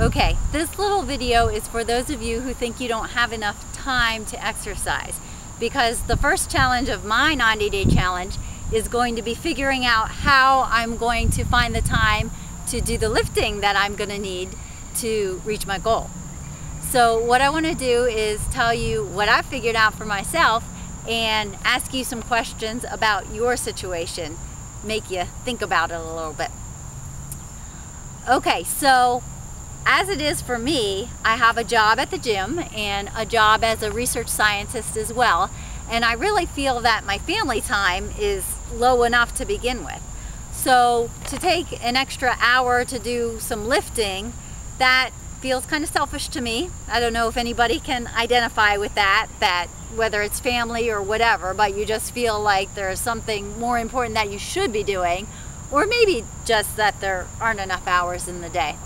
Okay, this little video is for those of you who think you don't have enough time to exercise, because the first challenge of my 90-day challenge is going to be figuring out how I'm going to find the time to do the lifting that I'm going to need to reach my goal. So what I want to do is tell you what I figured out for myself and ask you some questions about your situation, make you think about it a little bit. Okay, so as it is for me, I have a job at the gym and a job as a research scientist as well, and I really feel that my family time is low enough to begin with. So to take an extra hour to do some lifting, that feels kind of selfish to me. I don't know if anybody can identify with that whether it's family or whatever, but you just feel like there's something more important that you should be doing, or maybe just that there aren't enough hours in the day.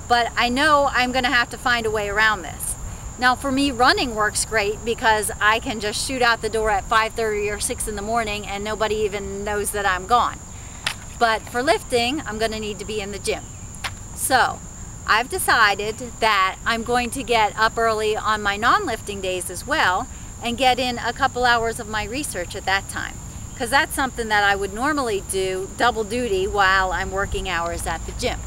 But I know I'm gonna have to find a way around this. Now for me, running works great because I can just shoot out the door at 5:30 or 6 in the morning and nobody even knows that I'm gone. But for lifting, I'm gonna need to be in the gym. So I've decided that I'm going to get up early on my non-lifting days as well and get in a couple hours of my research at that time, because that's something that I would normally do double duty while I'm working hours at the gym.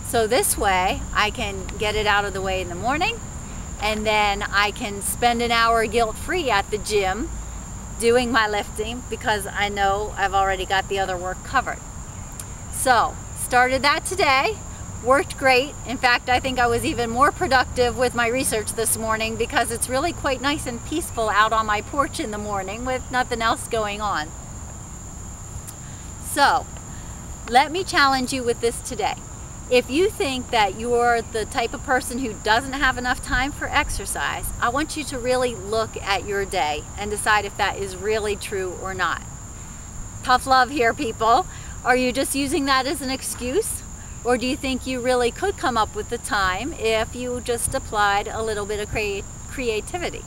So this way I can get it out of the way in the morning, and then I can spend an hour guilt-free at the gym doing my lifting because I know I've already got the other work covered. So started that today, worked great. In fact, I think I was even more productive with my research this morning because it's really quite nice and peaceful out on my porch in the morning with nothing else going on. So let me challenge you with this today. If you think that you're the type of person who doesn't have enough time for exercise, I want you to really look at your day and decide if that is really true or not. Tough love here, people. Are you just using that as an excuse? Or do you think you really could come up with the time if you just applied a little bit of creativity?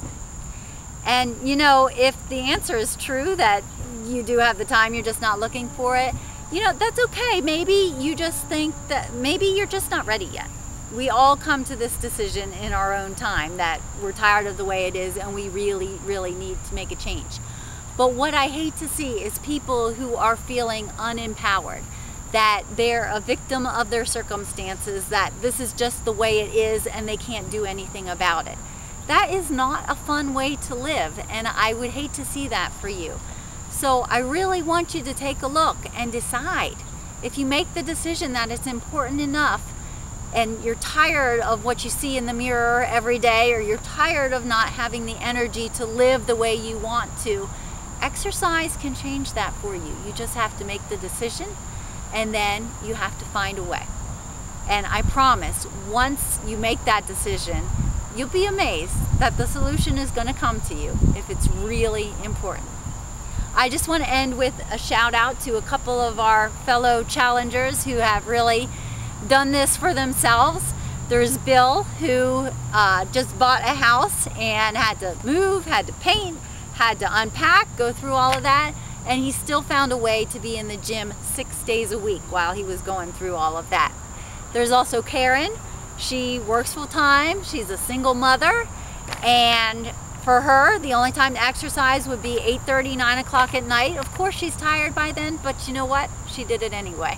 And you know, if the answer is true, that you do have the time, you're just not looking for it, you know, that's okay. Maybe you just think that maybe you're just not ready yet. We all come to this decision in our own time that we're tired of the way it is and we really, really need to make a change. But what I hate to see is people who are feeling unempowered, that they're a victim of their circumstances, that this is just the way it is and they can't do anything about it. That is not a fun way to live, and I would hate to see that for you. So I really want you to take a look and decide. If you make the decision that it's important enough and you're tired of what you see in the mirror every day, or you're tired of not having the energy to live the way you want to, exercise can change that for you. You just have to make the decision, and then you have to find a way. And I promise, once you make that decision, you'll be amazed that the solution is going to come to you if it's really important. I just want to end with a shout out to a couple of our fellow challengers who have really done this for themselves. There's Bill, who just bought a house and had to move, had to paint, had to unpack, go through all of that, and he still found a way to be in the gym 6 days a week while he was going through all of that. There's also Karen. She works full-time, she's a single mother, and for her, the only time to exercise would be 8:30, 9 o'clock at night. Of course, she's tired by then, but you know what? She did it anyway.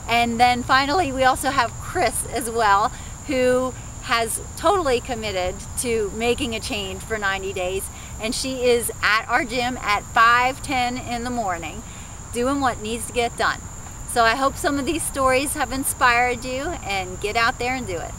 And then finally, we also have Chris as well, who has totally committed to making a change for 90 days. And she is at our gym at 5:10 in the morning, doing what needs to get done. So I hope some of these stories have inspired you, and get out there and do it.